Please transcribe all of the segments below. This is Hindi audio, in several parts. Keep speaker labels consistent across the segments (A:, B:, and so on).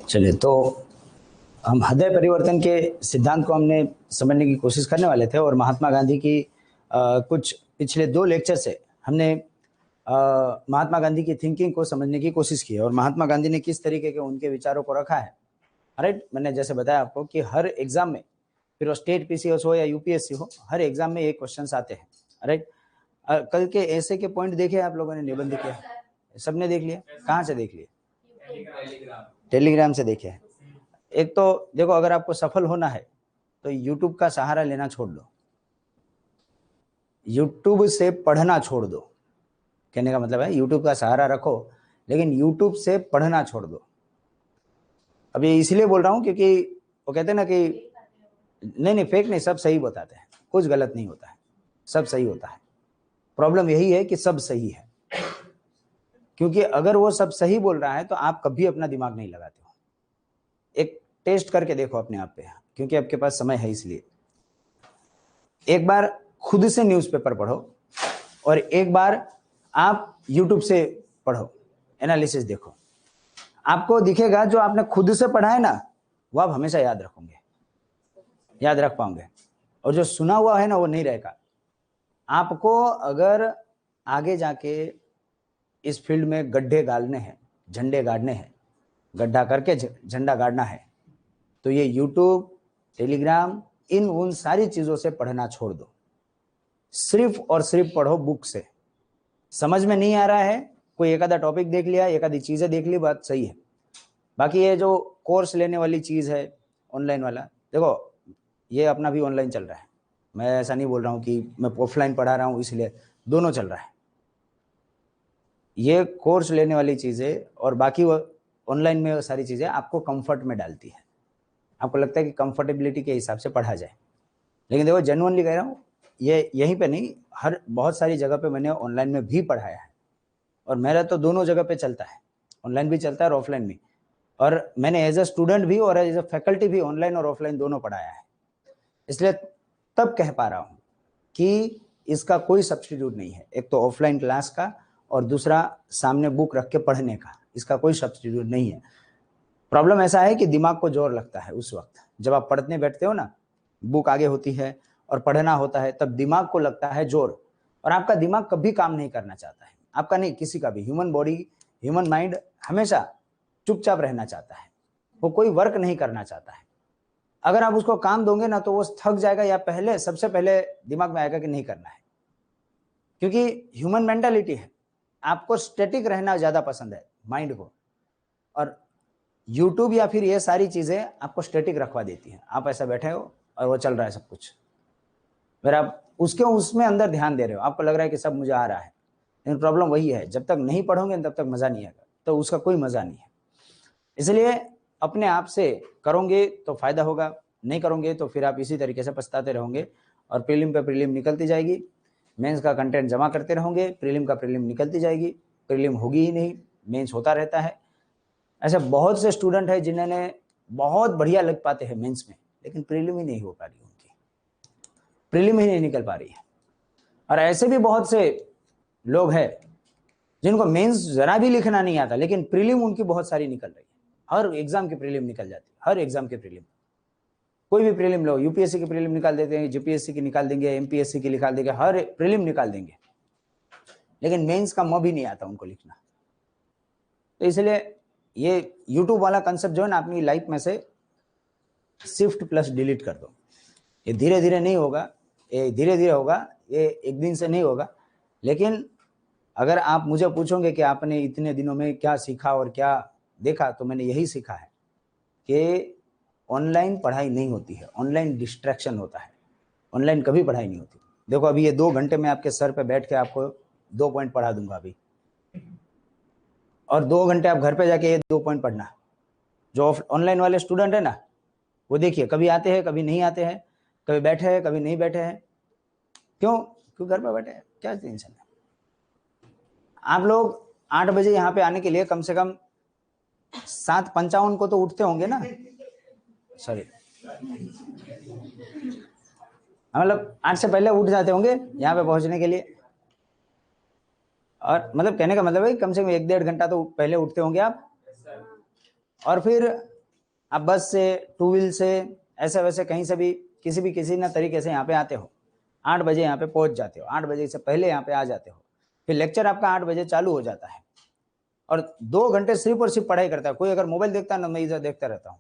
A: चलिए, तो हम हृदय परिवर्तन के सिद्धांत को हमने समझने की कोशिश करने वाले थे और महात्मा गांधी की कुछ पिछले 2 लेक्चर से हमने महात्मा गांधी की थिंकिंग को समझने की कोशिश की है और महात्मा गांधी ने किस तरीके के उनके विचारों को रखा है। राइट, मैंने जैसे बताया आपको कि हर एग्जाम में, फिर वो स्टेट पीसीएस हो या यूपीएससी हो, हर एग्जाम में ये क्वेश्चंस आते हैं। राइट, कल के ऐसे के पॉइंट देखे आप लोगों ने, निबंध किया, सबने देख लिया? कहाँ से देख लिया? टेलीग्राम से देखे हैं। एक तो देखो, अगर आपको सफल होना है तो यूट्यूब का सहारा लेना छोड़ दो, यूट्यूब से पढ़ना छोड़ दो। कहने का मतलब है यूट्यूब का सहारा रखो, लेकिन यूट्यूब से पढ़ना छोड़ दो। अब ये इसलिए बोल रहा हूं क्योंकि वो कहते हैं ना कि नहीं फेक नहीं, सब सही बताते हैं, कुछ गलत नहीं होता है, सब सही होता है। प्रॉब्लम यही है कि सब सही है, क्योंकि अगर वो सब सही बोल रहा है तो आप कभी अपना दिमाग नहीं लगाते हो। एक टेस्ट करके देखो अपने आप पे, क्योंकि आपके पास समय है, इसलिए एक बार खुद से न्यूज़पेपर पढ़ो और एक बार आप यूट्यूब से पढ़ो, एनालिसिस देखो। आपको दिखेगा जो आपने खुद से पढ़ा है ना, वो आप हमेशा याद रखोगे, याद रख पाओगे, और जो सुना हुआ है ना वो नहीं रहेगा। आपको अगर आगे जाके इस फील्ड में गड्ढे गाड़ने हैं, झंडे गाड़ने हैं, गड्ढा करके झंडा गाड़ना है, तो ये यूट्यूब, टेलीग्राम, इन उन सारी चीजों से पढ़ना छोड़ दो। सिर्फ और सिर्फ पढ़ो बुक से। समझ में नहीं आ रहा है, कोई एक आधा टॉपिक देख लिया, एक आधी चीजें देख ली, बात सही है। बाकी ये जो कोर्स लेने वाली चीज है ऑनलाइन वाला, देखो ये अपना भी ऑनलाइन चल रहा है, मैं ऐसा नहीं बोल रहा हूँ कि मैं ऑफलाइन पढ़ा रहा हूँ, इसलिए दोनों चल रहा है। ये कोर्स लेने वाली चीजें और बाकी ऑनलाइन में सारी चीजें आपको कंफर्ट में डालती है, आपको लगता है कि कंफर्टेबिलिटी के हिसाब से पढ़ा जाए। लेकिन देखो, जेन्युइनली कह रहा हूँ, ये यहीं पे नहीं, हर बहुत सारी जगह पे मैंने ऑनलाइन में भी पढ़ाया है, और मेरा तो दोनों जगह पे चलता है, ऑनलाइन भी चलता है और ऑफलाइन भी। और मैंने एज अ स्टूडेंट भी और एज अ फैकल्टी भी ऑनलाइन और ऑफलाइन दोनों पढ़ाया है, इसलिए तब कह पा रहा हूँ कि इसका कोई सब्स्टिट्यूट नहीं है। एक तो ऑफलाइन क्लास का और दूसरा सामने बुक रख के पढ़ने का, इसका कोई सब्स्टिट्यूट नहीं है। प्रॉब्लम ऐसा है कि दिमाग को जोर लगता है उस वक्त जब आप पढ़ने बैठते हो ना, बुक आगे होती है और पढ़ना होता है, तब दिमाग को लगता है जोर, और आपका दिमाग कभी काम नहीं करना चाहता है, आपका नहीं, किसी का भी। ह्यूमन बॉडी, ह्यूमन माइंड हमेशा चुपचाप रहना चाहता है, वो कोई वर्क नहीं करना चाहता है। अगर आप उसको काम दोगे ना तो वो थक जाएगा, या पहले सबसे पहले दिमाग में आएगा कि नहीं करना है, क्योंकि ह्यूमन मेंटालिटी है, आपको स्टैटिक रहना ज्यादा पसंद है माइंड को, और यूट्यूब या फिर ये सारी चीजें आपको स्टैटिक रखवा देती है। आप ऐसा बैठे हो और वो चल रहा है सब कुछ, फिर आप उसमें अंदर ध्यान दे रहे हो, आपको लग रहा है कि सब मुझे आ रहा है, लेकिन प्रॉब्लम वही है, जब तक नहीं पढ़ोगे तब तक मजा नहीं आएगा, तो उसका कोई मजा नहीं है। इसलिए अपने आप से करोगे तो फायदा होगा, नहीं करोगे तो फिर आप इसी तरीके से पछताते रहोगे, और प्रीलिम पे प्रीलिम निकलती जाएगी, मेंस का कंटेंट जमा करते रहोगे, प्रीलिम का प्रीलिम निकलती जाएगी, प्रीलिम होगी ही नहीं, मेंस होता रहता है। ऐसे बहुत से स्टूडेंट है जिन्होंने बहुत बढ़िया लग पाते हैं मेंस में, लेकिन प्रीलिम ही नहीं हो पा रही, उनकी प्रीलिम ही नहीं निकल पा रही है। और ऐसे भी बहुत से लोग हैं जिनको मेंस जरा भी लिखना नहीं आता, लेकिन प्रीलिम उनकी बहुत सारी निकल रही है, हर एग्जाम की प्रीलिम निकल जाती है, हर एग्जाम की प्रीलिम, कोई भी प्रीलिम लो, यूपीएससी की प्रीलिम निकाल देते हैं, जीपीएससी की निकाल देंगे, एमपीएससी की निकाल देंगे, हर प्रीलिम निकाल देंगे, लेकिन मेंस का म भी नहीं आता उनको लिखना। तो इसलिए ये यूट्यूब वाला कंसेप्ट जो है ना, अपनी लाइफ में से शिफ्ट प्लस डिलीट कर दो। ये धीरे धीरे नहीं होगा, ये धीरे धीरे होगा, ये एक दिन से नहीं होगा। लेकिन अगर आप मुझे पूछोगे कि आपने इतने दिनों में क्या सीखा और क्या देखा, तो मैंने यही सीखा है कि ऑनलाइन पढ़ाई नहीं होती है, ऑनलाइन डिस्ट्रैक्शन होता है, ऑनलाइन कभी पढ़ाई नहीं होती। देखो अभी ये 2 घंटे में आपके सर पे बैठ के आपको 2 पॉइंट पढ़ा दूंगा अभी, और 2 घंटे आप घर पे जाके ये 2 पॉइंट पढ़ना। जो ऑनलाइन वाले स्टूडेंट है ना, वो देखिए कभी आते हैं कभी नहीं आते हैं, कभी बैठे हैं कभी नहीं बैठे हैं। क्यों घर पे बैठे हैं, क्या टेंशन है? आप लोग 8 बजे यहाँ पे आने के लिए कम से कम 7:55 को तो उठते होंगे ना, सॉरी, मतलब 8 से पहले उठ जाते होंगे यहाँ पे पहुंचने के लिए। और मतलब कहने का मतलब है कम से कम 1-1.5 घंटा तो पहले उठते होंगे आप, और फिर आप बस से, टू व्हील से, ऐसे वैसे कहीं से भी किसी ना तरीके से यहाँ पे आते हो, 8 बजे यहाँ पे पहुँच जाते हो, 8 बजे से पहले यहाँ पे आ जाते हो, फिर लेक्चर आपका 8 बजे चालू हो जाता है और 2 घंटे सिर्फ और सिर्फ पढ़ाई करता है। कोई अगर मोबाइल देखता है ना, मैं इधर देखता रहता हूँ,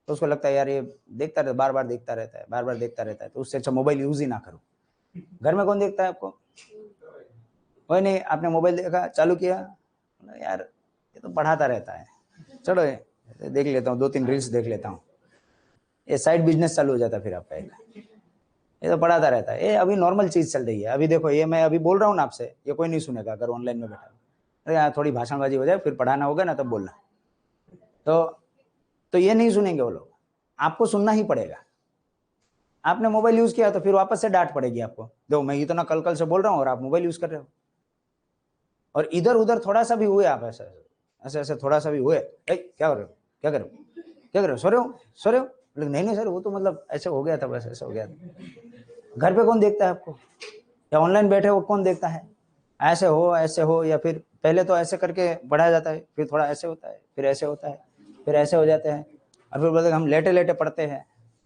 A: तो उसको लगता है यार ये देखता रहता, बार बार देखता रहता है, बार बार देखता रहता है, तो उससे अच्छा मोबाइल यूज ही ना करो। घर में कौन देखता है आपको? कोई नहीं। आपने मोबाइल देखा, चालू किया, यार ये तो पढ़ाता रहता है, चलो ये देख लेता हूँ, 2-3 रील्स देख लेता हूँ, ये साइड बिजनेस चालू हो जाता है फिर आपका एक। ये तो पढ़ाता रहता है, ये अभी नॉर्मल चीज चल रही है। अभी देखो ये मैं अभी बोल रहा हूँ ना आपसे, ये कोई नहीं सुनेगा अगर ऑनलाइन में बैठा। अरे यार थोड़ी भाषणबाजी हो जाए, फिर पढ़ाना होगा ना तब बोलना। तो ये नहीं सुनेंगे वो लोग, आपको सुनना ही पड़ेगा। आपने मोबाइल यूज किया तो फिर वापस से डांट पड़ेगी आपको, देखो मैं इतना कल से बोल रहा हूँ और आप मोबाइल यूज कर रहे हो। और इधर उधर थोड़ा सा भी हुए आप ऐसे ऐसे ऐसे थोड़ा सा भी हुए, क्या कर रहे हो, क्या कर रहे हो, क्या कर रहे हो, सो रहे हो, सो रहे हो, नहीं सर वो तो मतलब ऐसे हो गया था, बस ऐसे हो गया था। घर पे कौन देखता है आपको, या ऑनलाइन बैठे हो कौन देखता है? ऐसे हो, या फिर पहले तो ऐसे करके बढ़ाया जाता है, फिर थोड़ा ऐसे होता है, फिर ऐसे होता है, फिर ऐसे हो जाते हैं, और फिर बोलते हम लेटे लेटे पढ़ते हैं,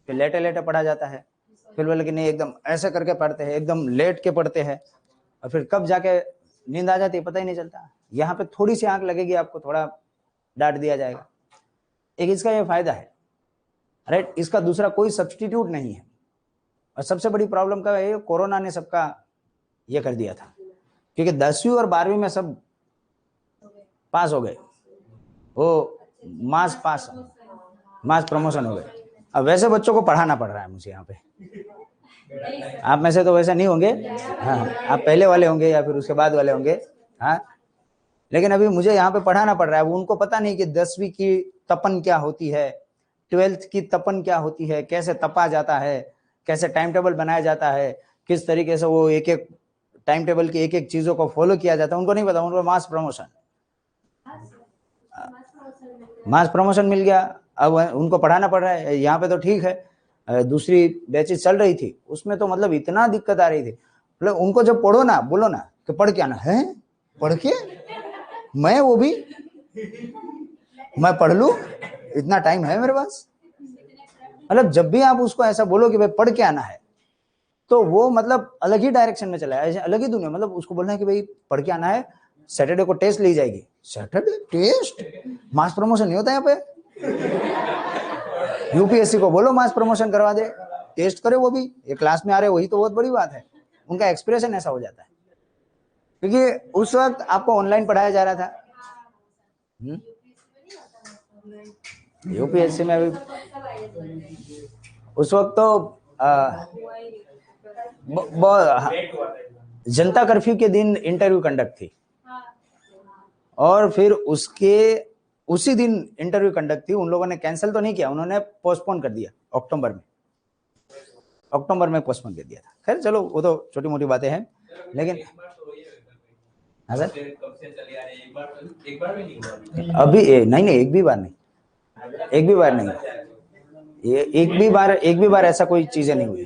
A: फिर लेटे लेटे पढ़ा जाता है, फिर बोले कि नहीं एकदम ऐसे करके पढ़ते हैं, एकदम लेट के पढ़ते हैं, और फिर कब जाके नींद आ जाती है पता ही नहीं चलता। यहाँ पे थोड़ी सी आंख लगेगी आपको, थोड़ा डांट दिया जाएगा। एक इसका ये फायदा है, राइट, इसका दूसरा कोई सब्सटीट्यूट नहीं है। और सबसे बड़ी प्रॉब्लम का है, कोरोना ने सबका ये कर दिया था, क्योंकि 10वीं और 12वीं में सब पास हो गए, वो मास प्रमोशन हो गए। अब वैसे बच्चों को पढ़ाना पड़ रहा है मुझे यहाँ पे। आप में से तो वैसे नहीं होंगे, हाँ आप पहले वाले होंगे या फिर उसके बाद वाले होंगे, हाँ, लेकिन अभी मुझे यहाँ पे पढ़ाना पड़ रहा है। उनको पता नहीं कि 10वीं की तपन क्या होती है, 12th की तपन क्या होती है, कैसे तपा जाता है, कैसे टाइम टेबल बनाया जाता है, किस तरीके से वो एक एक टाइम टेबल की एक एक चीजों को फॉलो किया जाता है, उनको नहीं पता। उनको मास प्रमोशन मिल गया, अब उनको पढ़ाना पड़ रहा है। यहाँ पे तो ठीक है, दूसरी बैचेस चल रही थी उसमें तो मतलब इतना दिक्कत आ रही थी, मतलब उनको जब पढ़ो ना, बोलो ना कि पढ़ के आना है, पढ़ के मैं वो भी मैं पढ़ लूं, इतना टाइम है मेरे पास। मतलब जब भी आप उसको ऐसा बोलो कि भाई पढ़ के आना है, तो वो मतलब अलग ही डायरेक्शन में चला है, अलग ही दुनिया। मतलब उसको बोलना है कि भाई पढ़ के आना है, सैटरडे को टेस्ट ली जाएगी। सैटरडे टेस्ट, मास प्रमोशन नहीं होता यहाँ पे। यूपीएससी को बोलो मास प्रमोशन करवा दे, टेस्ट करे वो भी, ये क्लास में आ रहे वही तो बहुत बड़ी बात है। उनका एक्सप्रेशन ऐसा हो जाता है, क्योंकि उस वक्त आपको ऑनलाइन पढ़ाया जा रहा था। यूपीएससी में अभी उस वक्त तो जनता कर्फ्यू के दिन इंटरव्यू कंडक्ट थी, और फिर उसी दिन इंटरव्यू कंडक्ट थी। उन लोगों ने कैंसिल तो नहीं किया, उन्होंने पोस्टपोन कर दिया, अक्टूबर में पोस्टपोन कर दिया था। खैर चलो वो तो छोटी मोटी बातें हैं, लेकिन हाँ सर, अभी नहीं एक भी बार नहीं, एक भी बार नहीं, ये एक भी बार ऐसा कोई चीजें नहीं हुई।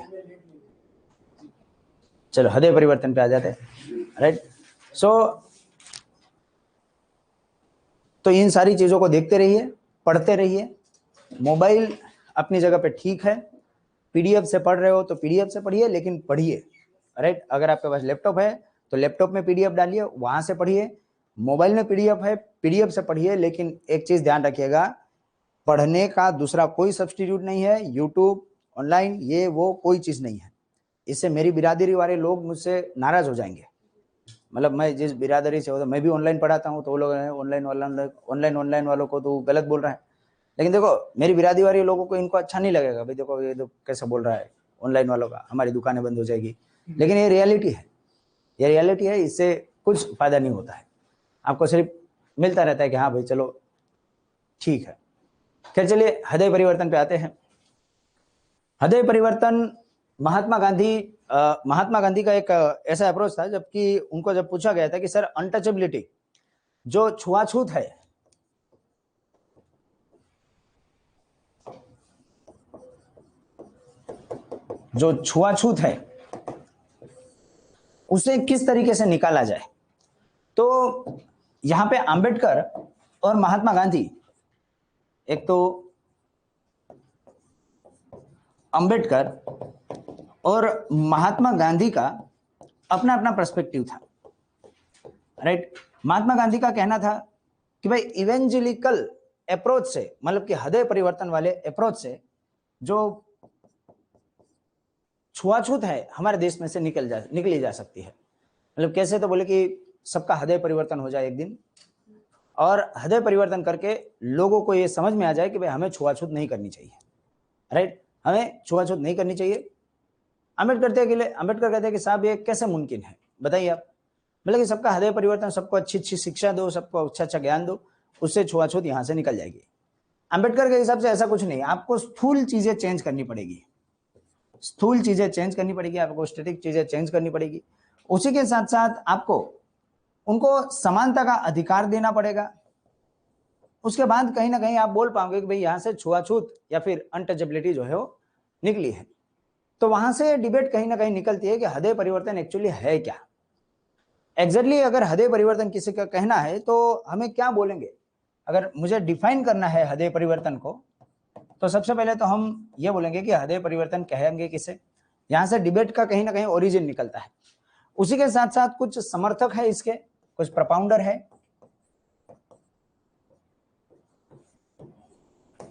A: चलो हृदय परिवर्तन पे आ जाते हैं, राइट। तो इन सारी चीजों को देखते रहिए, पढ़ते रहिए। मोबाइल अपनी जगह पे ठीक है, पीडीएफ से पढ़ रहे हो तो पीडीएफ से पढ़िए, लेकिन पढ़िए, राइट। अगर आपके पास लैपटॉप है तो लैपटॉप में पीडीएफ डालिए, वहां से पढ़िए। मोबाइल में पीडीएफ है, पीडीएफ से पढ़िए, लेकिन एक चीज ध्यान रखिएगा, पढ़ने का दूसरा कोई सब्सटीट्यूट नहीं है। यूट्यूब, ऑनलाइन, ये वो कोई चीज नहीं है। इससे मेरी बिरादरी वाले लोग मुझसे नाराज हो जाएंगे। मतलब मैं जिस बिरादरी से होता, मैं भी ऑनलाइन पढ़ाता हूँ, तो वो लोग ऑनलाइन वालों को तो गलत बोल रहा है। लेकिन देखो मेरी बिरादरी वाले लोगों को, इनको अच्छा नहीं लगेगा, भाई देखो ये तो कैसा बोल रहा है ऑनलाइन वालों का, हमारी दुकानें बंद हो जाएगी। लेकिन ये रियलिटी है, ये रियलिटी है, इससे कुछ फायदा नहीं होता है, आपको सिर्फ मिलता रहता है कि हाँ भाई चलो ठीक है। खैर चलिए हृदय परिवर्तन पे आते हैं। हृदय परिवर्तन महात्मा गांधी का एक ऐसा अप्रोच था, जबकि उनको जब पूछा गया था कि सर अनटचेबिलिटी, जो छुआछूत है, उसे किस तरीके से निकाला जाए। तो यहाँ पे अंबेडकर और महात्मा गांधी, एक तो अंबेडकर और महात्मा गांधी का अपना अपना पर्सपेक्टिव था, राइट। महात्मा गांधी का कहना था कि भाई इवेंजेलिकल अप्रोच से, मतलब कि हृदय परिवर्तन वाले अप्रोच से जो छुआछूत है हमारे देश में से निकली जा सकती है। मतलब कैसे, तो बोले कि सबका हृदय परिवर्तन हो जाए एक दिन, और हृदय परिवर्तन करके लोगों को ये समझ में आ जाए कि भाई हमें छुआछूत नहीं करनी चाहिए, राइट, हमें छुआछूत नहीं करनी चाहिए। अंबेडकर कहते हैं कि साहब ये कैसे मुमकिन है, बताइए आप। मतलब कि सबका हृदय परिवर्तन, सबको अच्छी अच्छी शिक्षा दो, सबको अच्छा अच्छा ज्ञान दो, उससे छुआछूत यहाँ से निकल जाएगी। अंबेडकर के हिसाब से ऐसा कुछ नहीं, आपको स्थूल चीजें चेंज करनी पड़ेगी, स्थूल चीजें चेंज करनी पड़ेगी, आपको स्टैटिक चीजें चेंज करनी पड़ेगी। उसी के साथ साथ आपको उनको समानता का अधिकार देना पड़ेगा। उसके बाद कहीं ना कहीं आप बोल पाओगे कि भाई यहाँ से छुआछूत या फिर अनटचेबिलिटी जो है वो निकली है। तो वहां से डिबेट कहीं ना कहीं निकलती है कि हृदय परिवर्तन एक्चुअली है क्या। एग्जैक्टली अगर हृदय परिवर्तन किसी का कहना है तो हमें क्या बोलेंगे? अगर मुझे डिफाइन करना है हृदय परिवर्तन को, तो सबसे पहले तो हम ये बोलेंगे कि हृदय परिवर्तन कहेंगे किसे। यहां से डिबेट का कहीं ना कहीं ओरिजिन निकलता है। उसी के साथ साथ कुछ समर्थक है इसके, कुछ प्रपाउंडर है,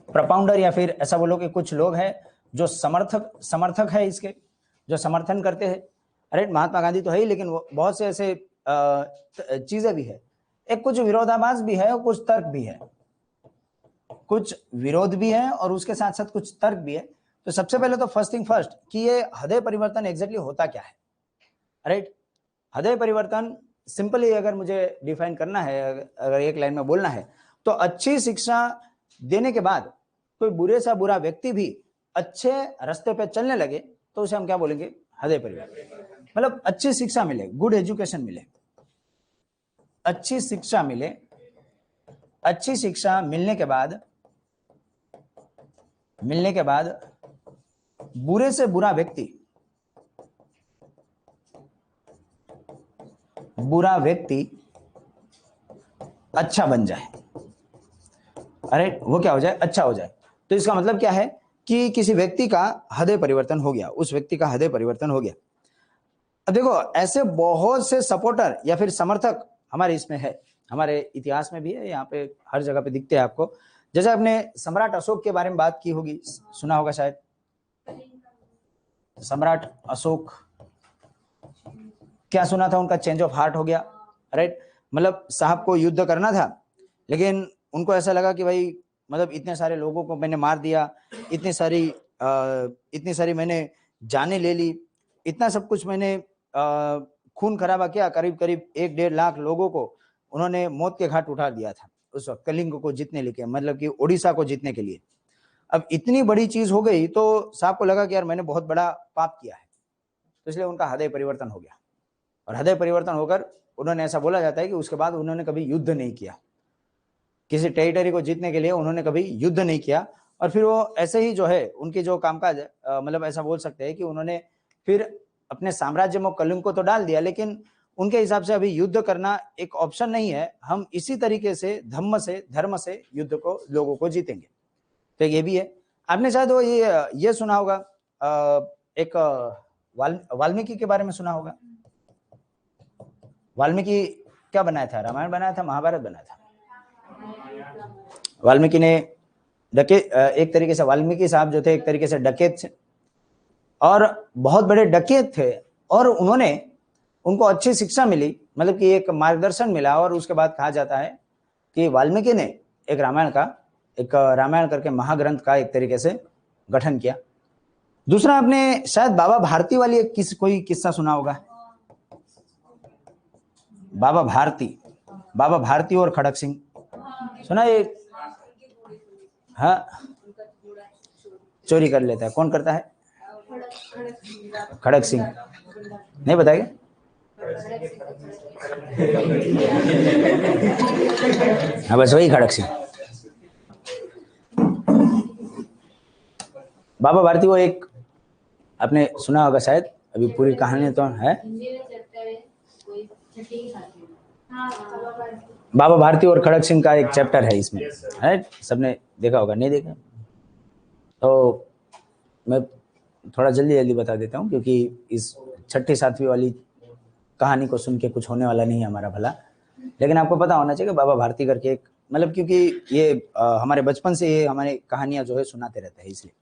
A: प्रपाउंडर या फिर ऐसा बोलो कि कुछ लोग हैं जो समर्थक है इसके, जो समर्थन करते हैं। अरे महात्मा गांधी तो है ही, लेकिन वो बहुत से ऐसे चीजें भी है, एक कुछ विरोधाभास भी है और कुछ तर्क भी है, कुछ विरोध भी है और उसके साथ साथ कुछ तर्क भी है। तो सबसे पहले तो फर्स्ट थिंग फर्स्ट कि ये हृदय परिवर्तन एग्जैक्टली होता क्या है, राइट। हृदय परिवर्तन सिंपली अगर मुझे डिफाइन करना है, अगर एक लाइन में बोलना है, तो अच्छी शिक्षा देने के बाद कोई बुरे सा बुरा व्यक्ति भी अच्छे रास्ते पे चलने लगे तो उसे हम क्या बोलेंगे? हृदय परिवर्तन। मतलब अच्छी शिक्षा मिले, गुड एजुकेशन मिले, अच्छी शिक्षा मिले, अच्छी शिक्षा मिलने के बाद बुरे से बुरा व्यक्ति अच्छा बन जाए, अरे वो क्या हो जाए? अच्छा हो जाए। तो इसका मतलब क्या है कि किसी व्यक्ति का हृदय परिवर्तन हो गया, उस व्यक्ति का हृदय परिवर्तन हो गया। अब देखो ऐसे बहुत से सपोर्टर या फिर समर्थक हमारे इसमें है, हमारे इतिहास में भी है, यहाँ पे हर जगह पे दिखते हैं आपको। जैसे आपने सम्राट अशोक के बारे में बात की होगी, सुना होगा शायद। सम्राट अशोक, क्या सुना था? उनका चेंज ऑफ हार्ट हो गया, राइट। मतलब साहब को युद्ध करना था, लेकिन उनको ऐसा लगा कि भाई मतलब इतने सारे लोगों को मैंने मार दिया, इतनी सारी मैंने जानें ले ली, इतना सब कुछ मैंने खून खराबा किया, करीब करीब 1-1.5 लाख लोगों को उन्होंने मौत के घाट उठा दिया था उस वक्त, कलिंग को जीतने लेके, मतलब कि उड़ीसा को जीतने के लिए। अब इतनी बड़ी चीज हो गई तो साहब को लगा कि यार मैंने बहुत बड़ा पाप किया है, तो इसलिए उनका हृदय परिवर्तन हो गया। और हृदय परिवर्तन होकर उन्होंने, ऐसा बोला जाता है कि उसके बाद उन्होंने कभी युद्ध नहीं किया, किसी टेरिटरी को जीतने के लिए उन्होंने कभी युद्ध नहीं किया। और फिर वो ऐसे ही जो है उनकी जो कामकाज है, मतलब ऐसा बोल सकते हैं कि उन्होंने फिर अपने साम्राज्य में कलिंग को तो डाल दिया, लेकिन उनके हिसाब से अभी युद्ध करना एक ऑप्शन नहीं है, हम इसी तरीके से धर्म से युद्ध को, लोगों को जीतेंगे। तो ये भी है। आपने शायद वो ये सुना होगा, एक वाल्मीकि के बारे में सुना होगा। वाल्मीकि क्या बनाया था? रामायण बनाया था, महाभारत बनाया था। वाल्मीकि ने एक तरीके से वाल्मीकि साहब जो थे एक तरीके से डकैत थे, और बहुत बड़े डकैत थे, और उनको अच्छी शिक्षा मिली, मतलब कि एक मार्गदर्शन मिला, और उसके बाद कहा जाता है कि वाल्मीकि ने एक रामायण करके महाग्रंथ का एक तरीके से गठन किया। दूसरा, आपने शायद बाबा भारती वाली कोई किस्सा सुना होगा। बाबा भारती और खड़क सिंह, सुना? ये हाँ, चोरी कर लेता है, कौन करता है? खड़क सिंह। नहीं बताएगा? हाँ बस वही खड़क सिंह। बाबा भारती वो एक, आपने सुना होगा शायद, अभी पूरी कहानी तो है। बाबा भारती और खड़क सिंह का एक चैप्टर है इसमें, है, सबने देखा होगा, नहीं देखा तो मैं थोड़ा जल्दी जल्दी बता देता हूँ, क्योंकि इस छठी सातवीं वाली कहानी को सुन के कुछ होने वाला नहीं है हमारा भला। लेकिन आपको पता होना चाहिए कि बाबा भारती करके एक, मतलब क्योंकि ये हमारे बचपन से ये हमारी कहानियां जो है सुनाते रहते हैं, इसलिए।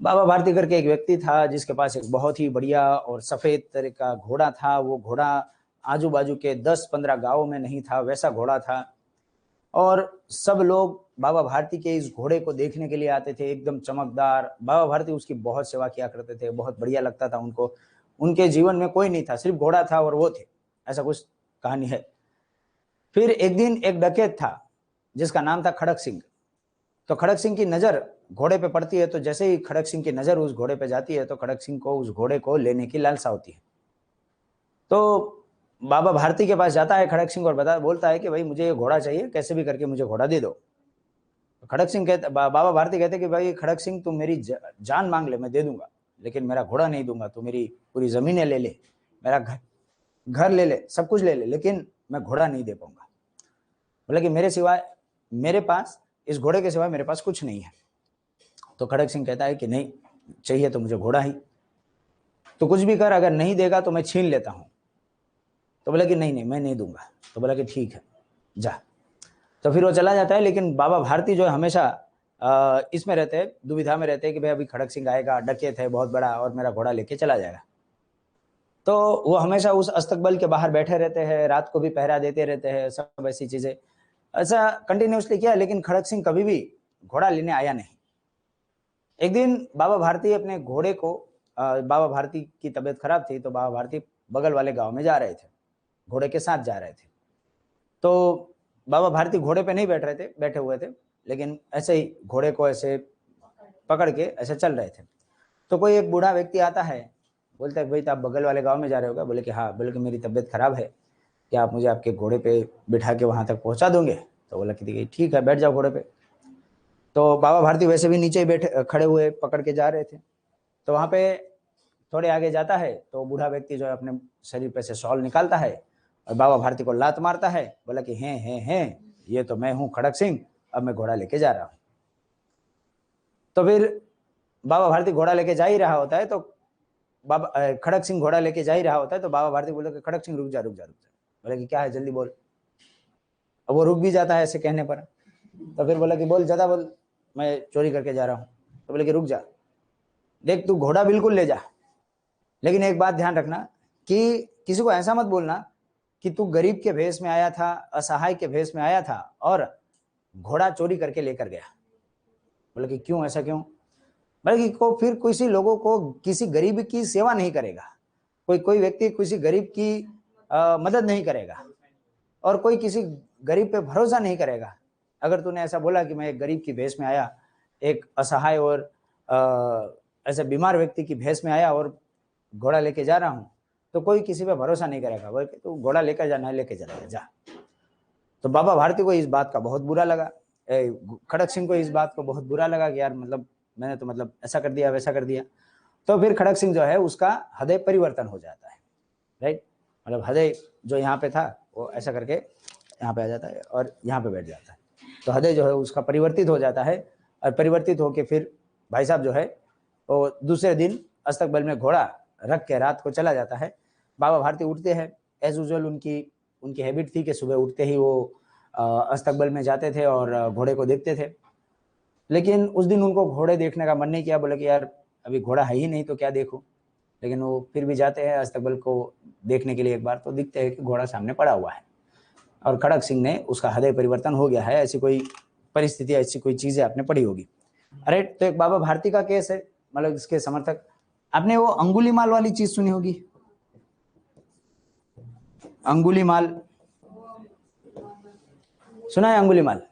A: बाबा भारती करके एक व्यक्ति था जिसके पास एक बहुत ही बढ़िया और सफेद तरह का घोड़ा था। वो घोड़ा आजू बाजू के 10-15 गांवों में नहीं था, वैसा घोड़ा था। और सब लोग बाबा भारती के इस घोड़े को देखने के लिए आते थे, एकदम चमकदार। बाबा भारती उसकी बहुत सेवा किया करते थे, बहुत बढ़िया लगता था उनको। उनके जीवन में कोई नहीं था, सिर्फ घोड़ा था और वो थे, ऐसा कुछ कहानी है। फिर एक दिन एक डकैत था जिसका नाम था खड़क सिंह। तो खड़क सिंह की नजर घोड़े पे पड़ती है, तो जैसे ही खड़क सिंह की नजर उस घोड़े पे जाती है तो खड़क सिंह को उस घोड़े को लेने की लालसा होती है। तो बाबा भारती के पास जाता है खड़क सिंह और बोलता है कि भाई मुझे ये घोड़ा चाहिए, कैसे भी करके मुझे घोड़ा दे दो। तो खड़क सिंह कहते, बाबा भारती कहते कि भाई खड़क सिंह तुम मेरी जान मांग ले, मैं दे दूंगा, लेकिन मेरा घोड़ा नहीं दूंगा। तू मेरी पूरी जमीनें ले ले, मेरा घर ले ले, सब कुछ ले ले, लेकिन मैं घोड़ा नहीं दे पाऊंगा। बोला कि मेरे सिवाय, मेरे पास इस घोड़े के सिवाय मेरे पास कुछ नहीं है। तो खड़क सिंह कहता है कि नहीं, चाहिए तो मुझे घोड़ा ही, तो कुछ भी कर, अगर नहीं देगा तो मैं छीन लेता हूं। तो बोला कि नहीं नहीं मैं नहीं दूंगा। तो बोला कि ठीक है जा। तो फिर वो चला जाता है। लेकिन बाबा भारती जो है हमेशा इसमें रहते हैं, दुविधा में रहते हैं कि भाई अभी खड़क सिंह आएगा, डकैत है बहुत बड़ा, और मेरा घोड़ा लेके चला जाएगा। तो वो हमेशा उस अस्तकबल के बाहर बैठे रहते हैं, रात को भी पहरा देते रहते हैं, सब ऐसी चीजें ऐसा कंटिन्यूसली किया। लेकिन खड़क सिंह कभी भी घोड़ा लेने आया नहीं। एक दिन बाबा भारती अपने घोड़े को, बाबा भारती की तबीयत खराब थी, तो बाबा भारती बगल वाले गांव में जा रहे थे, घोड़े के साथ जा रहे थे। तो बाबा भारती घोड़े पे नहीं बैठ रहे थे, बैठे हुए थे, लेकिन ऐसे ही घोड़े को ऐसे पकड़ के ऐसे चल रहे थे। तो कोई एक बूढ़ा व्यक्ति आता है, बोलता है भाई तो आप बगल वाले गांव में जा रहे हो क्या? बोले कि हाँ। बोले कि मेरी तबीयत खराब है, क्या आप मुझे आपके घोड़े पे बिठा के वहां तक पहुंचा दोगे? तो बोला कि ठीक है, बैठ जाओ घोड़े पे। तो बाबा भारती वैसे भी नीचे ही बैठे खड़े हुए पकड़ के जा रहे थे। तो वहां पे थोड़े आगे जाता है तो बूढ़ा व्यक्ति जो है अपने शरीर पे से शॉल निकालता है और बाबा भारती को लात मारता है। बोला कि हैं ये तो मैं हूं खड़क सिंह, अब मैं घोड़ा लेके जा रहा हूं। तो फिर बाबा भारती घोड़ा लेके जा ही रहा होता है, तो बाबा खड़क सिंह घोड़ा लेके जा ही रहा होता है, तो बाबा भारती बोले कि खड़क सिंह रुक जा रुक जा रुक जा। बोले कि क्या है, जल्दी बोल। अब वो रुक भी जाता है ऐसे कहने पर। तो फिर बोला कि बोल, ज्यादा बोल, मैं चोरी करके जा रहा हूँ। तो बोले कि रुक जा, देख तू घोड़ा बिल्कुल ले जा, लेकिन एक बात ध्यान रखना कि किसी को ऐसा मत बोलना कि तू गरीब के भेष में आया था, असहाय के भेष में आया था और घोड़ा चोरी करके लेकर गया। बोले कि क्यों, ऐसा क्यों? बोले कि फिर किसी लोगों को, किसी गरीब की सेवा नहीं करेगा, कोई व्यक्ति किसी गरीब की मदद नहीं करेगा, और कोई किसी गरीब पे भरोसा नहीं करेगा। अगर तूने ऐसा बोला कि मैं एक गरीब की भेष में आया, एक असहाय और ऐसे बीमार व्यक्ति की भेष में आया और घोड़ा लेके जा रहा हूं, तो कोई किसी पे भरोसा नहीं करेगा। बोले तो घोड़ा लेकर जा, नहीं लेके चला जा। तो बाबा भारती को इस बात का बहुत बुरा लगा, खड़क सिंह को इस बात को बहुत बुरा लगा कि यार मतलब मैंने तो मतलब ऐसा कर दिया, वैसा कर दिया। तो फिर खड़क सिंह जो है उसका हृदय परिवर्तन हो जाता है, राइट। मतलब हृदय जो यहाँ पे था वो ऐसा करके यहाँ पे आ जाता है और यहाँ पे बैठ जाता है। तो हृदय जो है उसका परिवर्तित हो जाता है, और परिवर्तित होके फिर भाई साहब जो है वो दूसरे दिन अस्तकबल में घोड़ा रख के रात को चला जाता है। बाबा भारती उठते हैं, एज यूजुअल उनकी हैबिट थी कि सुबह उठते ही वो अस्तकबल में जाते थे और घोड़े को देखते थे। लेकिन उस दिन उनको घोड़े देखने का मन नहीं किया। बोले कि यार अभी घोड़ा है ही नहीं तो क्या देखूं। लेकिन वो फिर भी जाते हैं अस्तकबल को देखने के लिए एक बार, तो दिखते हैं कि घोड़ा सामने पड़ा हुआ है और खड़क सिंह ने, उसका हृदय परिवर्तन हो गया है। ऐसी कोई परिस्थिति, ऐसी कोई चीजें आपने पढ़ी होगी। अरे तो एक बाबा भारती का केस है, मतलब इसके समर्थक। आपने वो अंगुलीमाल वाली चीज सुनी होगी, अंगुलीमाल सुना है? अंगुलीमाल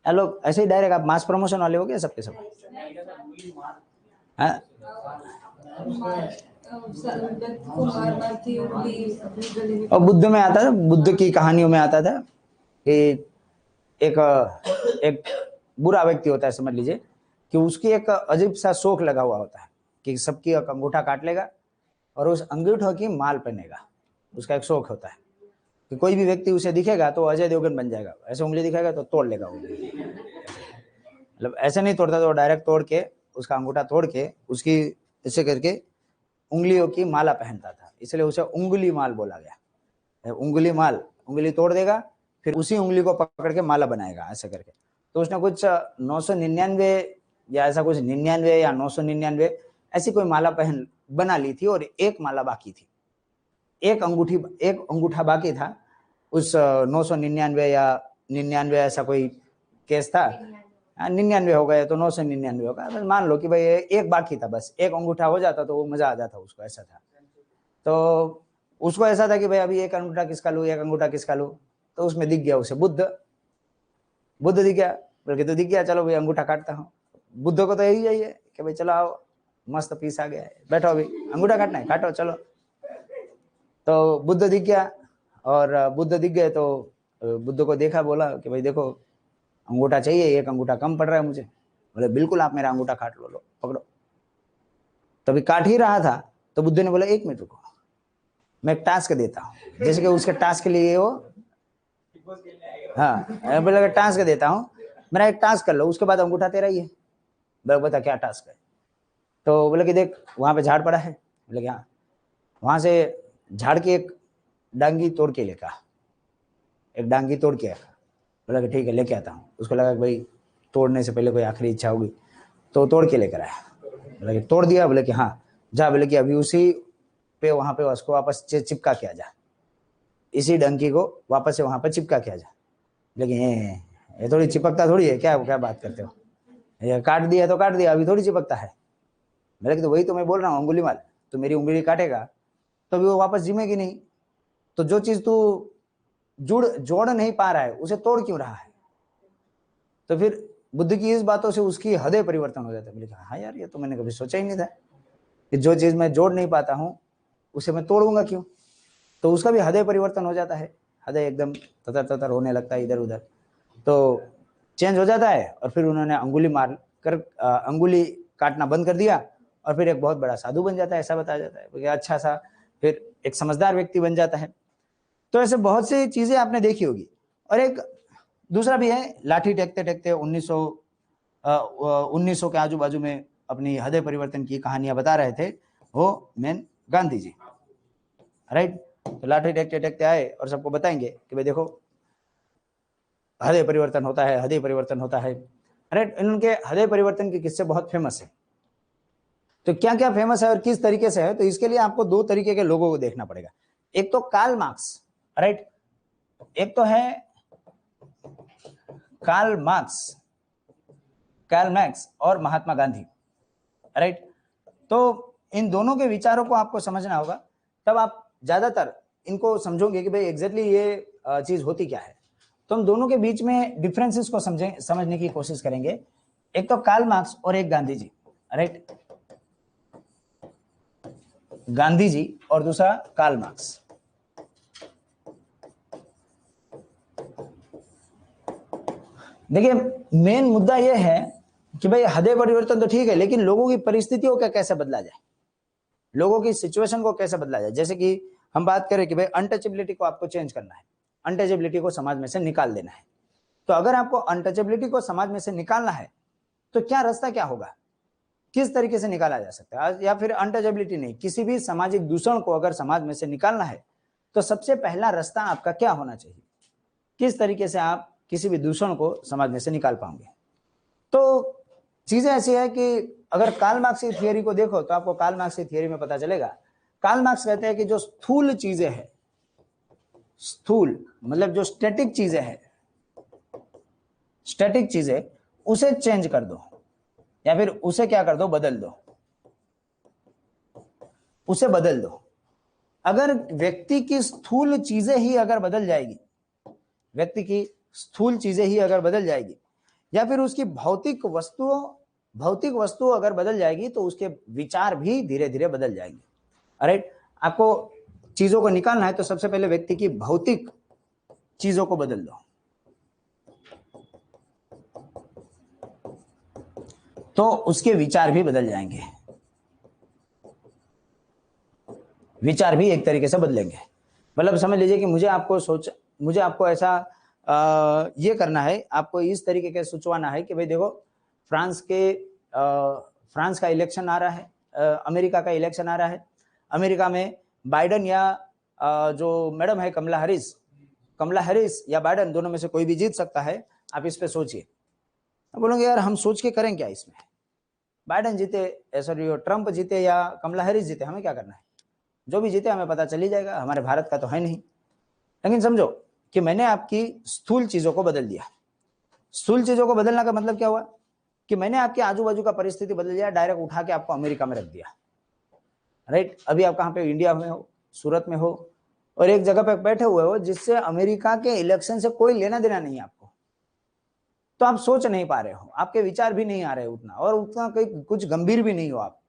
A: लोग ऐसे ही डायरेक्ट, आप मास प्रमोशन वाले हो गए सबके सब? हाँ? और बुद्ध में आता था, बुद्ध की कहानियों में आता था कि एक एक बुरा व्यक्ति होता है, समझ लीजिए कि उसकी एक अजीब सा शौक लगा हुआ होता है कि सबकी अंगूठा काट लेगा और उस अंगूठों की माल पहनेगा, उसका एक शौक होता है। कि कोई भी व्यक्ति उसे दिखेगा तो अजय देवगन बन जाएगा, ऐसे उंगली दिखाएगा तो तोड़ लेगा वो। मतलब ऐसे नहीं तोड़ता, तो डायरेक्ट तोड़ के उसका अंगूठा तोड़ के उसकी ऐसे करके उंगलियों की माला पहनता था, इसलिए उसे उंगली माल बोला गया। उंगली माल, उंगली तोड़ देगा फिर उसी उंगली को पकड़ के माला बनाएगा ऐसे करके। तो उसने कुछ 999 या ऐसा कुछ 99 या 999 ऐसी कोई माला पहन बना ली थी, और एक माला बाकी थी, एक अंगूठा बाकी था उस 999 या 99 ऐसा कोई केस था। 99 हो गए तो 999 होगा, बस मान लो कि भाई एक बाकी था, बस एक अंगूठा हो जाता तो वो मजा आ जाता उसको, ऐसा था। तो उसको ऐसा था कि भाई अभी एक अंगूठा किसका लूं, एक अंगूठा किसका लूं। तो उसमें दिख गया उसे बुद्ध दिख गया, बल्कि तो दिख गया, चलो भाई अंगूठा काटता हूँ। बुद्ध को तो यही है कि भाई चलो आओ, मस्त पीस आ गया है, बैठो अभी अंगूठा काटना है, काटो चलो। तो बुद्ध दिख गया, और बुद्ध दिख गए तो बुद्ध को देखा, बोला कि भाई देखो अंगूठा चाहिए, एक अंगूठा कम पड़ रहा है मुझे। बोले बिल्कुल आप मेरा अंगूठा काट लो, पकड़ो। तभी काट ही रहा था तो बुद्ध ने बोला 1 मिनट रुको, मैं एक टास्क देता हूँ। जैसे कि उसके टास्क के लिए वो, हाँ बोला टास्क देता हूँ, मेरा एक टास्क कर लो, उसके बाद अंगूठा तेरा ही है। बता क्या टास्क है। तो बोले कि देख वहां पे झाड़ पड़ा है। बोले हाँ, वहां से झाड़ की एक डांगी तोड़ के लेकर, एक डांगी तोड़ के। बोला कि ठीक है लेके आता हूँ। उसको लगा कि भाई तोड़ने से पहले कोई आखिरी इच्छा होगी, तो तोड़ के लेकर आया। बोला कि तोड़ दिया। बोले कि हाँ जा, बोले कि अभी उसी पे वहां पे उसको वापस चिपका के आ जा, इसी डंकी को वापस से वहां पर चिपका के आ जा। लेकिन ये थोड़ी चिपकता थोड़ी है, क्या क्या बात करते हो, ये काट दिया तो काट दिया, अभी थोड़ी चिपकता है। बोले कि तो वही तो मैं बोल रहा हूँ, अंगुली माल, तो मेरी उंगली काटेगा तो भी वो वापस जिमेगी नहीं। तो जो चीज तू जोड़ नहीं पा रहा है उसे तोड़ क्यों रहा है। तो फिर बुद्ध की इस बातों से उसकी हृदय परिवर्तन हो जाता है। बोले हाँ यार, ये तो मैंने कभी सोचा ही नहीं था कि जो चीज मैं जोड़ नहीं पाता हूँ उसे मैं तोड़ूंगा क्यों। तो उसका भी हृदय परिवर्तन हो जाता है, हृदय एकदम ततर ततर होने लगता है इधर उधर, तो चेंज हो जाता है। और फिर उन्होंने अंगुली मार कर अंगुली काटना बंद कर दिया, और फिर एक बहुत बड़ा साधु बन जाता है, ऐसा बताया जाता है। अच्छा सा फिर एक समझदार व्यक्ति बन जाता है। तो ऐसे बहुत सी चीजें आपने देखी होगी। और एक दूसरा भी है, लाठी टेकते टेकते 1900 के आजू बाजू में अपनी हृदय परिवर्तन की कहानियां बता रहे थे वो मेन गांधी जी, राइट। तो लाठी टेकते टेकते आए और सबको बताएंगे कि भाई देखो हृदय परिवर्तन होता है, हृदय परिवर्तन होता है, राइट। इनके हृदय परिवर्तन के किस्से बहुत फेमस है। तो क्या क्या फेमस है और किस तरीके से है, तो इसके लिए आपको 2 तरीके के लोगों को देखना पड़ेगा। एक तो कार्ल मार्क्स, राइट, एक तो है कार्ल मैक्स और महात्मा गांधी, राइट। तो इन दोनों के विचारों को आपको समझना होगा, तब आप ज्यादातर इनको समझोगे कि भाई एग्जैक्टली ये चीज होती क्या है। तो हम दोनों के बीच में डिफरेंसेस को समझने की कोशिश करेंगे। एक तो कार्ल मार्क्स और एक गांधी जी, राइट, गांधी जी और दूसरा कार्ल मार्क्स। देखिए मेन मुद्दा यह है कि भाई हृदय परिवर्तन तो ठीक है, लेकिन लोगों की परिस्थितियों का कैसे बदला जाए, लोगों की सिचुएशन को कैसे बदला जाए। जैसे कि हम बात करें कि भाई अनटचेबिलिटी को आपको चेंज करना है, अनटचेबिलिटी को समाज में से निकाल देना है। तो अगर आपको अनटचेबिलिटी को समाज में से निकालना है तो क्या रास्ता क्या होगा, किस तरीके से निकाला जा सकता है। या फिर अनटचेबिलिटी नहीं, किसी भी सामाजिक दूषण को अगर समाज में से निकालना है तो सबसे पहला रास्ता आपका क्या होना चाहिए, किस तरीके से आप किसी भी दूषण को समाज में से निकाल पाओगे। तो चीजें ऐसी है कि अगर कार्ल मार्क्स की थियरी को देखो तो आपको कार्ल मार्क्स की थियरी में पता चलेगा। कार्ल मार्क्स कहते हैं कि जो स्थूल चीजें हैं, स्थूल मतलब जो स्टैटिक चीजें हैं, स्टैटिक चीजें उसे चेंज कर दो, या फिर उसे क्या कर दो, बदल दो, उसे बदल दो। अगर व्यक्ति की स्थूल चीजें ही अगर बदल जाएगी, व्यक्ति की स्थूल चीजें ही अगर बदल जाएगी, या फिर उसकी भौतिक वस्तु अगर बदल जाएगी तो उसके विचार भी धीरे धीरे बदल जाएंगे, राइट। आपको चीजों को निकालना है तो सबसे पहले व्यक्ति की भौतिक चीजों को बदल दो, तो उसके विचार भी बदल जाएंगे, विचार भी एक तरीके से बदलेंगे। मतलब समझ लीजिए कि मुझे आपको ऐसा ये करना है, आपको इस तरीके के सोचवाना है कि भाई देखो फ्रांस का इलेक्शन आ रहा है, अमेरिका का इलेक्शन आ रहा है, अमेरिका में बाइडन या जो मैडम है कमला हैरिस या बाइडन, दोनों में से कोई भी जीत सकता है। आप इस पे सोचिए। बोलोगे यार हम सोच के करें क्या इसमें, बाइडन जीते सॉरी ट्रंप जीते या कमला हैरिस जीते, हमें क्या करना है, जो भी जीते हमें पता चल ही जाएगा, हमारे भारत का तो है नहीं। लेकिन समझो कि मैंने आपकी स्थूल चीजों को बदल दिया। स्थूल चीजों को बदलने का मतलब क्या हुआ कि मैंने आपके आजू बाजू का परिस्थिति बदल दिया, डायरेक्ट उठा के आपको अमेरिका में रख दिया। राइट, अभी आप कहाँ पे, इंडिया में हो, सूरत में हो, और एक जगह पे बैठे हुए हो जिससे अमेरिका के इलेक्शन से कोई लेना देना नहीं है आपको। तो आप सोच नहीं पा रहे हो, आपके विचार भी नहीं आ रहे उतना, और उतना कोई कुछ गंभीर भी नहीं हो आप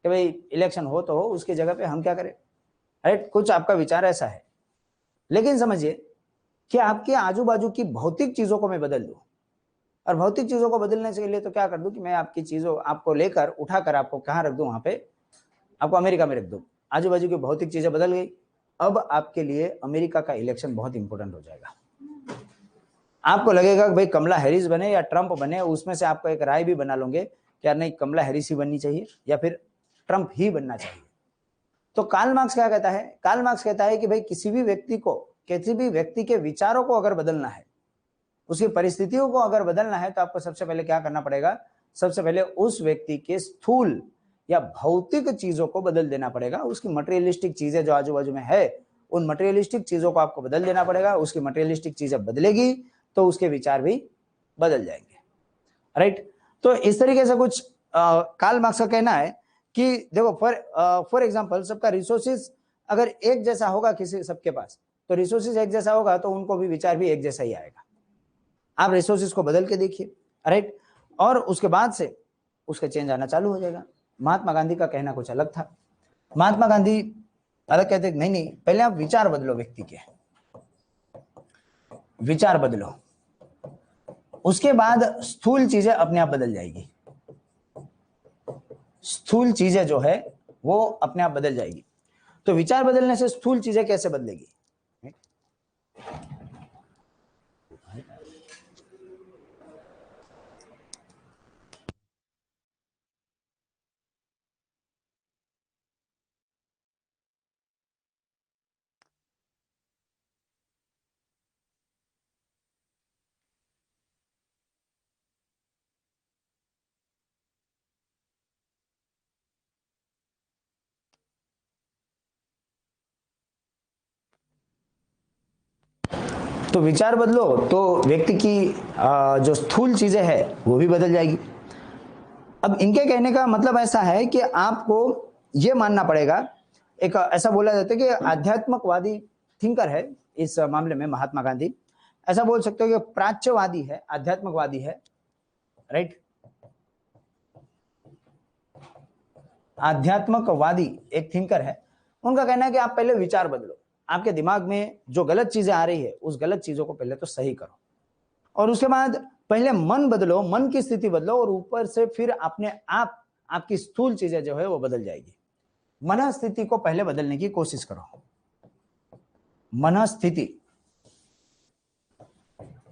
A: कि भाई इलेक्शन हो तो हो, उसकी जगह पे हम क्या करें। राइट, कुछ आपका विचार ऐसा है। लेकिन समझिए कि आपके आजू बाजू की भौतिक चीजों को मैं बदल दूं, और भौतिक चीजों को बदलने के लिए तो क्या कर दूं कि मैं आपकी चीजों आपको लेकर उठाकर आपको कहाँ रख दूं, वहां पे आपको अमेरिका में रख दूं। आजू बाजू की भौतिक चीजें बदल गई, अब आपके लिए अमेरिका का इलेक्शन बहुत इंपॉर्टेंट हो जाएगा। आपको लगेगा कि भाई कमला हैरिस बने या ट्रंप बने, उसमें से आपको एक राय भी बना लोगे कि यार नहीं कमला हैरिस ही बननी चाहिए या फिर ट्रंप ही बनना चाहिए। तो कार्ल मार्क्स क्या कहता है, कार्ल मार्क्स कहता है कि भाई किसी भी व्यक्ति के विचारों को अगर बदलना है, उसकी परिस्थितियों को अगर बदलना है, तो आपको सबसे पहले क्या करना पड़ेगा, सबसे पहले उस व्यक्ति के स्थूल या भौतिक चीजों को बदल देना पड़ेगा। उसकी मटेरियलिस्टिक चीजें जो आजू बाजू में है, उन मटेरियलिस्टिक चीजों को आपको बदल देना पड़ेगा। उसकी मटेरियलिस्टिक चीजें बदलेगी तो उसके विचार भी बदल जाएंगे। राइट, तो इस तरीके से कुछ कार्ल मार्क्स का कहना है कि देखो फॉर एग्जांपल सबका रिसोर्सेज अगर एक जैसा होगा किसी सबके पास, तो रिसोर्सेज एक जैसा होगा तो उनको भी विचार भी एक जैसा ही आएगा। आप रिसोर्सेज को बदल के देखिए। राइट, और उसके बाद से उसका चेंज आना चालू हो जाएगा। महात्मा गांधी का कहना कुछ अलग था। महात्मा गांधी अलग कहते नहीं, पहले आप विचार बदलो, व्यक्ति के विचार बदलो, उसके बाद स्थूल चीजें अपने आप बदल जाएगी। स्थूल चीजें जो है वो अपने आप बदल जाएगी। तो विचार बदलने से स्थूल चीजें कैसे बदलेगी। तो विचार बदलो तो व्यक्ति की जो स्थूल चीजें है वो भी बदल जाएगी। अब इनके कहने का मतलब ऐसा है कि आपको ये मानना पड़ेगा, एक ऐसा बोला जाता है कि आध्यात्मकवादी थिंकर है इस मामले में महात्मा गांधी, ऐसा बोल सकते हो कि प्राच्यवादी है, आध्यात्मकवादी है। राइट, आध्यात्मकवादी एक थिंकर है। उनका कहना है कि आप पहले विचार बदलो, आपके दिमाग में जो गलत चीजें आ रही है उस गलत चीजों को पहले तो सही करो, और उसके बाद पहले मन बदलो, मन की स्थिति बदलो, और ऊपर से फिर अपने आप आपकी स्थूल चीजें जो है वो बदल जाएगी। मन स्थिति को पहले बदलने की कोशिश करो, मन स्थिति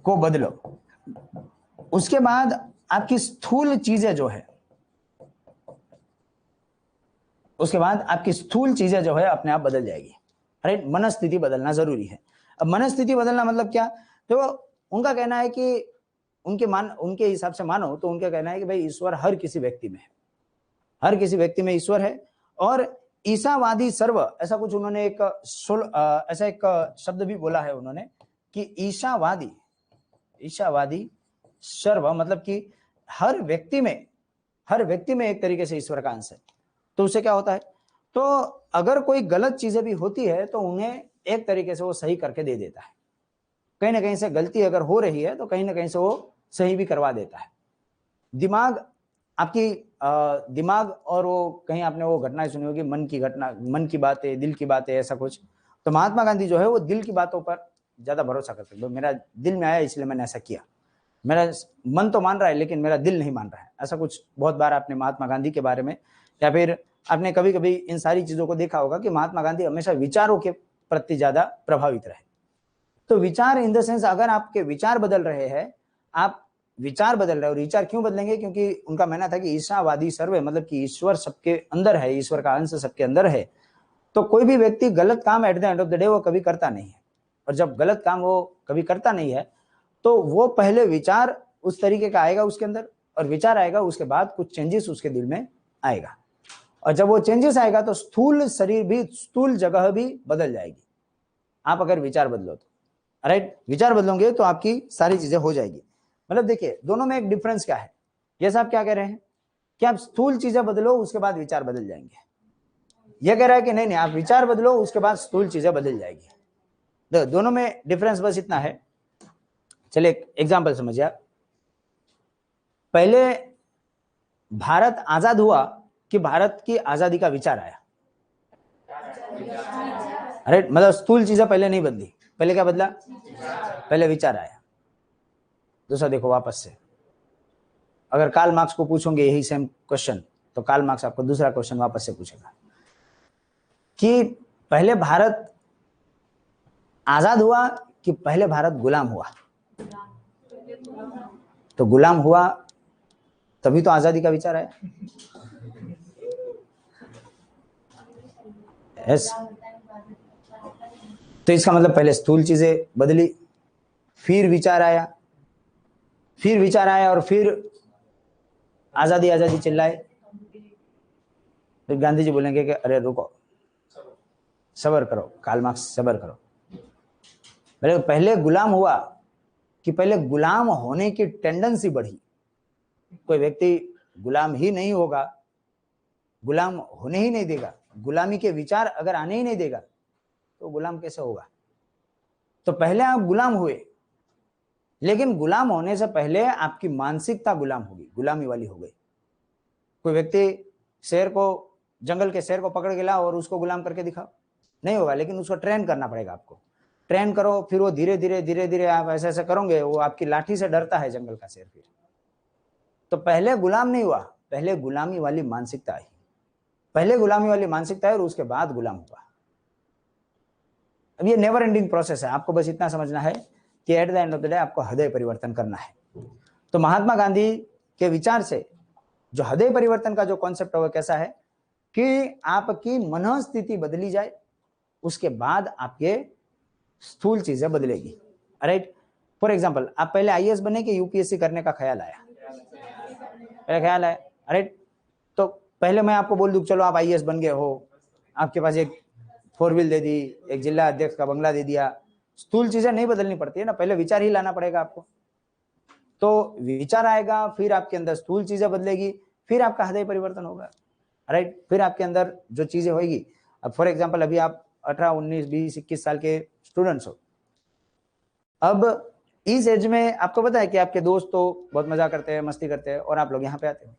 A: को बदलो, उसके बाद आपकी स्थूल चीजें जो है, उसके बाद आपकी स्थूल चीजें जो है अपने आप बदल जाएगी। राइट, मनस्थिति बदलना जरूरी है। अब मनस्थिति बदलना मतलब क्या, तो उनका कहना है कि उनके हिसाब से मानो तो उनका कहना है कि भाई ईश्वर हर किसी व्यक्ति में है, हर किसी व्यक्ति में ईश्वर है। और ईसावादी सर्व, ऐसा कुछ उन्होंने ऐसा एक शब्द भी बोला है उन्होंने कि ईसावादी सर्व, मतलब कि हर व्यक्ति में एक तरीके से ईश्वर का अंश है। तो उससे क्या होता है, तो अगर कोई गलत चीजें भी होती है तो उन्हें एक तरीके से वो सही करके दे देता है। कहीं ना कहीं से गलती अगर हो रही है तो कहीं ना कहीं से वो सही भी करवा देता है। दिमाग और वो कहीं आपने वो घटनाएं सुनी होगी, मन की बातें, दिल की बातें, ऐसा कुछ। तो महात्मा गांधी जो है वो दिल की बातों पर ज्यादा भरोसा करते हैं। मेरा दिल में आया इसलिए मैंने ऐसा किया, मेरा मन तो मान रहा है लेकिन मेरा दिल नहीं मान रहा है, ऐसा कुछ बहुत बार आपने महात्मा गांधी के बारे में, या फिर आपने कभी कभी इन सारी चीजों को देखा होगा कि महात्मा गांधी हमेशा विचारों के प्रति ज्यादा प्रभावित रहे। तो विचार इन द सेंस, अगर आपके विचार बदल रहे हैं, आप विचार बदल रहे हो, विचार क्यों बदलेंगे? क्योंकि उनका मानना था कि ईशावादी सर्वे, मतलब कि ईश्वर सबके अंदर है, ईश्वर का अंश सबके अंदर है। तो कोई भी व्यक्ति गलत काम at the end of the day वो कभी करता नहीं है, और जब गलत काम वो कभी करता नहीं है तो वो पहले विचार उस तरीके का आएगा उसके अंदर, और विचार आएगा, उसके बाद कुछ चेंजेस उसके दिल में आएगा, और जब वो चेंजेस आएगा तो स्थूल शरीर भी, स्थूल जगह भी बदल जाएगी। आप अगर विचार बदलो तो, राइट, विचार बदलोगे तो आपकी सारी चीजें हो जाएगी। मतलब देखिए दोनों में एक डिफरेंस क्या है, जैसा आप क्या कह रहे हैं कि आप स्थूल चीजें बदलो उसके बाद विचार बदल जाएंगे, ये कह रहा है कि नहीं नहीं, आप विचार बदलो उसके बाद स्थूल चीजें बदल जाएगी। तो दोनों में डिफरेंस बस इतना है। चलिए एग्जांपल समझिए। पहले भारत आजाद हुआ कि भारत की आजादी का विचार आया? राइट, मतलब स्थूल चीजें पहले नहीं बदली, पहले क्या बदला? पहले विचार आया। दूसरा देखो वापस से, अगर कार्ल मार्क्स को पूछोगे यही सेम क्वेश्चन तो कार्ल मार्क्स आपको दूसरा क्वेश्चन वापस से पूछेगा कि पहले भारत आजाद हुआ कि पहले भारत गुलाम हुआ? तो गुलाम हुआ तभी तो आजादी का विचार आया। यस, तो इसका मतलब पहले स्थूल चीजें बदली, फिर विचार आया, फिर विचार आया और फिर आजादी आजादी चिल्लाए। फिर गांधी जी बोलेंगे कि अरे रुको, सब्र करो, कार्ल मार्क्स सब्र करो। पहले गुलाम हुआ कि पहले गुलाम होने की टेंडेंसी बढ़ी? कोई व्यक्ति गुलाम ही नहीं होगा, गुलाम होने ही नहीं देगा, गुलामी के विचार अगर आने ही नहीं देगा तो गुलाम कैसे होगा? तो पहले आप गुलाम हुए, लेकिन गुलाम होने से पहले आपकी मानसिकता गुलाम होगी, गुलामी वाली हो गई। कोई व्यक्ति शेर को, जंगल के शेर को पकड़ के लाओ और उसको गुलाम करके दिखाओ, नहीं होगा, लेकिन उसको ट्रेन करना पड़ेगा आपको। ट्रेन करो, फिर वो धीरे धीरे धीरे धीरे आप ऐसे ऐसे करोगे, वो आपकी लाठी से डरता है जंगल का शेर। फिर तो पहले गुलाम नहीं हुआ, पहले गुलामी वाली मानसिकता आई, पहले गुलामी वाली मानसिकता है और उसके बाद गुलाम हुआ। अब ये नेवर एंडिंग प्रोसेस है, आपको बस इतना समझना है कि at the end of the day आपको हृदय परिवर्तन करना है। तो महात्मा गांधी के विचार से जो हृदय परिवर्तन का जो कॉन्सेप्ट है वो कैसा है कि आपकी मनोस्थिति बदली जाए, उसके बाद आपके स्थूल चीजें बदलेगी। राइट, फॉर एग्जांपल आप पहले आईएएस बने कि यूपीएससी करने का ख्याल आया? पहले ख्याल आया। राइट, तो पहले मैं आपको बोल दूं चलो आप आईएएस बन गए हो, आपके पास एक 4 व्हील दे दी, एक जिला अध्यक्ष का बंगला दे दिया, स्थूल चीजें नहीं बदलनी पड़ती है ना, पहले विचार ही लाना पड़ेगा आपको। तो विचार आएगा, फिर आपके अंदर स्थूल चीजें बदलेगी, फिर आपका हृदय परिवर्तन होगा। राइट, फिर आपके अंदर जो चीजें होगी, अब फॉर एग्जांपल अभी आप 18, 19, 20, 21 साल के स्टूडेंट्स हो, अब इस एज में आपको पता है कि आपके दोस्त तो बहुत मजा करते हैं, मस्ती करते हैं, और आप लोग यहाँ पे आते हो,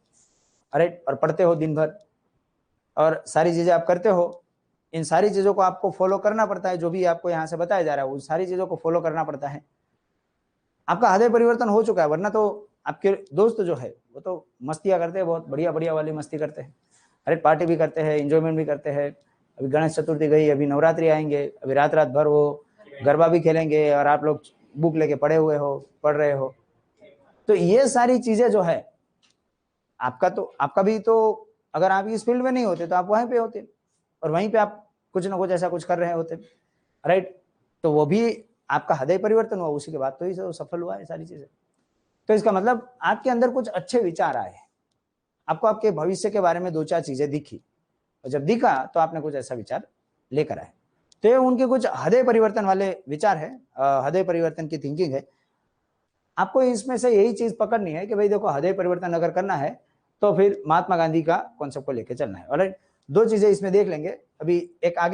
A: राइट, और पढ़ते हो दिन भर और सारी चीजें आप करते हो। इन सारी चीजों को आपको फॉलो करना पड़ता है, जो भी आपको यहाँ से बताया जा रहा है उन सारी चीजों को फॉलो करना पड़ता है। आपका हृदय परिवर्तन हो चुका है, वरना तो आपके दोस्त जो है वो तो मस्तियां करते हैं, बहुत बढ़िया बढ़िया वाली मस्ती करते हैं, अरे पार्टी भी करते हैं, एंजॉयमेंट भी करते हैं। अभी गणेश चतुर्थी गई, अभी नवरात्रि आएंगे, अभी रात रात भर वो गरबा भी खेलेंगे और आप लोग बुक लेके पढ़े हुए हो, पढ़ रहे हो। तो ये सारी चीजें जो है आपका भी तो, अगर आप इस फील्ड में नहीं होते तो आप वहीं पे होते, और वहीं पे आप कुछ ना कुछ ऐसा कुछ कर रहे होते। राइट, तो वो भी आपका हृदय परिवर्तन हुआ, उसी के बाद तो ही सफल हुआ है सारी चीजें। तो इसका मतलब आपके अंदर कुछ अच्छे विचार आए, आपको आपके भविष्य के बारे में 2-4 चीजें दिखी, और जब दिखा तो आपने कुछ ऐसा विचार लेकर आए। तो ये उनके कुछ हृदय परिवर्तन वाले विचार है, हृदय परिवर्तन की थिंकिंग है। आपको इसमें से यही चीज पकड़नी है कि भाई देखो, हृदय परिवर्तन अगर करना है तो फिर महात्मा गांधी का कॉन्सेप्ट को लेकर चलना है। ऑलराइट, 2 चीजें इसमें देख लेंगे। अभी एक आगे